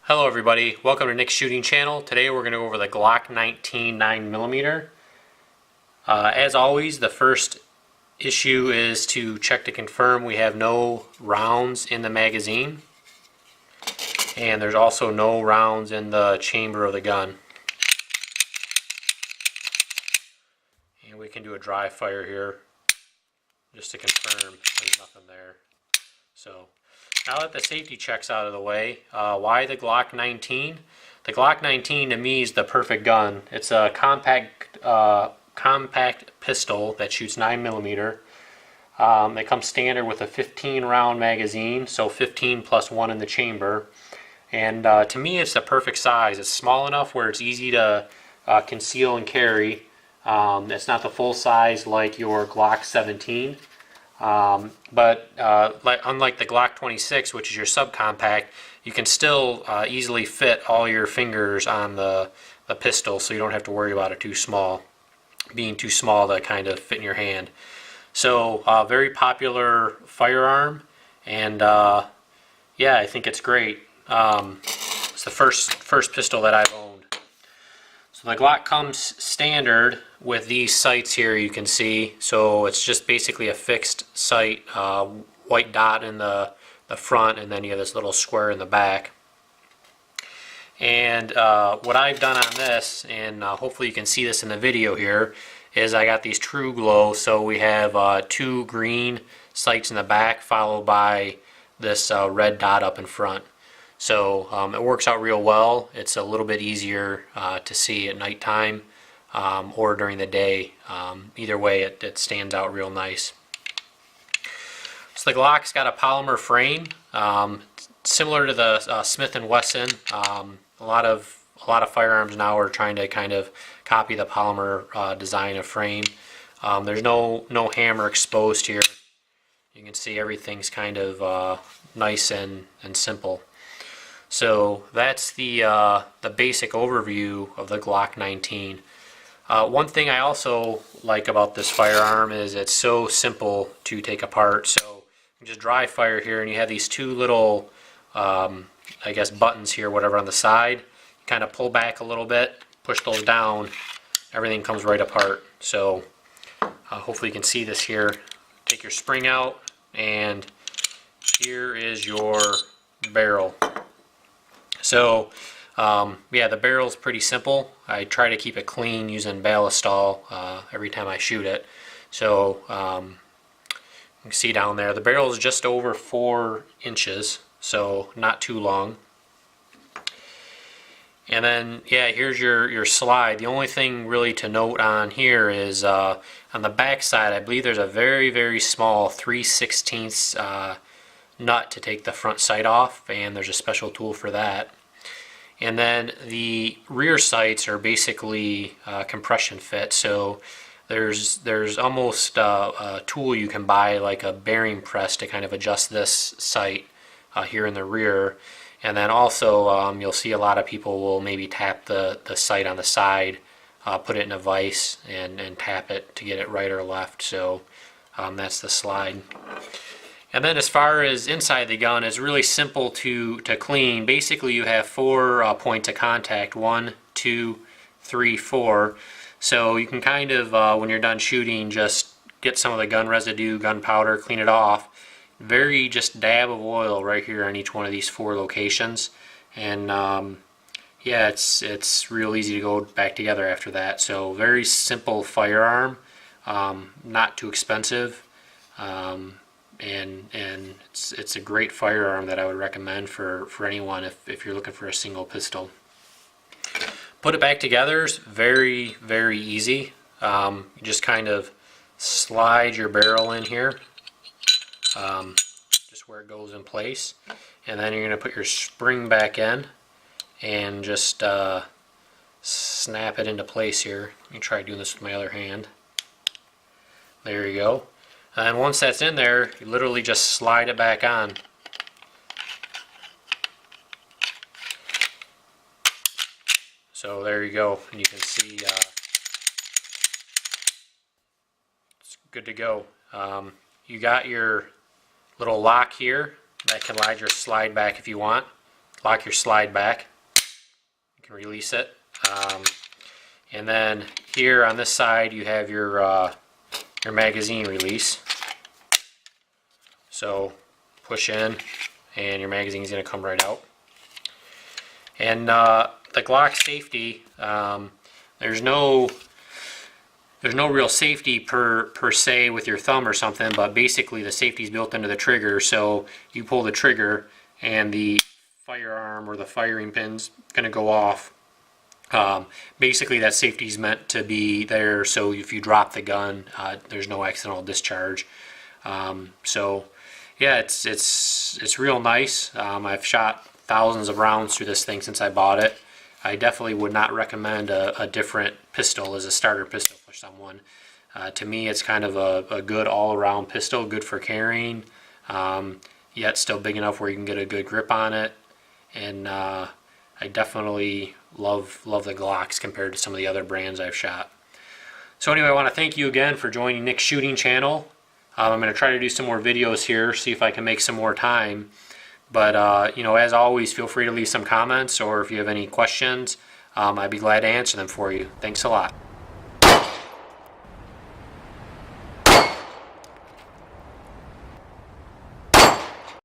Hello everybody, welcome to Nick's Shooting Channel. Today we're going to go over the Glock 19 9mm. As always, the first issue is to check to confirm we have no rounds in the magazine. And there's also no rounds in the chamber of the gun. And we can do a dry fire here just to confirm there's nothing there. So now that the safety check's out of the way, why the Glock 19? The Glock 19 to me is the perfect gun. It's a compact pistol that shoots 9mm. It comes standard with a 15 round magazine, so 15 plus 1 in the chamber. And to me it's the perfect size. It's small enough where it's easy to conceal and carry. It's not the full size like your Glock 17. But unlike the Glock 26, which is your subcompact, you can still easily fit all your fingers on the pistol, so you don't have to worry about it being too small to kind of fit in your hand. So very popular firearm, and yeah, I think it's great. It's the first pistol that I've owned. So the Glock comes standard with these sights here, you can see. So it's just basically a fixed sight, white dot in the front, and then you have this little square in the back. And what I've done on this, and hopefully you can see this in the video here, is I got these True Glow. So we have 2 green sights in the back followed by this red dot up in front. So it works out real well. It's a little bit easier to see at nighttime or during the day. Either way, it stands out real nice. So the Glock's got a polymer frame, similar to the Smith & Wesson. A lot of firearms now are trying to kind of copy the polymer design of frame. There's no hammer exposed here. You can see everything's kind of nice and simple. So that's the basic overview of the Glock 19. One thing I also like about this firearm is it's so simple to take apart. So you just dry fire here, and you have these 2 little, I guess, buttons here, whatever, on the side. You kind of pull back a little bit, push those down, everything comes right apart. So hopefully you can see this here. Take your spring out, and here is your barrel. So yeah, the barrel's pretty simple. I try to keep it clean using Ballistol every time I shoot it. So you can see down there the barrel is just over 4 inches, so not too long. And then yeah, here's your slide. The only thing really to note on here is on the back side, I believe there's a very small 3/16 nut to take the front sight off, and there's a special tool for that. And then the rear sights are basically compression fit. So there's almost a tool you can buy, like a bearing press, to kind of adjust this sight here in the rear. And then also you'll see a lot of people will maybe tap the sight on the side, put it in a vise, and tap it to get it right or left. So that's the slide. And then as far as inside the gun, it's really simple to clean. Basically you have 4 points of contact, 1, 2, 3, 4. So you can kind of, when you're done shooting, just get some of the gun residue, gunpowder, clean it off. Very just dab of oil right here on each one of these 4 locations. And yeah, it's real easy to go back together after that. So very simple firearm, not too expensive. And it's a great firearm that I would recommend for anyone if you're looking for a single pistol. Put it back together is very easy. You just kind of slide your barrel in here, just where it goes in place, and then you're going to put your spring back in and just snap it into place here. Let me try doing this with my other hand. There you go. And once that's in there, you literally just slide it back on. So there you go, and you can see it's good to go. You got your little lock here that can slide back if you want. lock your slide back. You can release it. And then here on this side you have your magazine release. So push in and your magazine is going to come right out. And the Glock safety, there's no real safety per se with your thumb or something, but basically the safety is built into the trigger. So you pull the trigger and the firearm or the firing pin's going to go off. Basically that safety is meant to be there so if you drop the gun, there's no accidental discharge. So yeah, it's real nice. I've shot thousands of rounds through this thing since I bought it. I definitely would not recommend a different pistol as a starter pistol for someone. To me, it's kind of a good all-around pistol, good for carrying, yet still big enough where you can get a good grip on it. And I definitely love the Glocks compared to some of the other brands I've shot. So anyway, I want to thank you again for joining Nick's Shooting Channel. I'm going to try to do some more videos here, see if I can make some more time. But you know, as always, feel free to leave some comments, or if you have any questions, I'd be glad to answer them for you. Thanks a lot.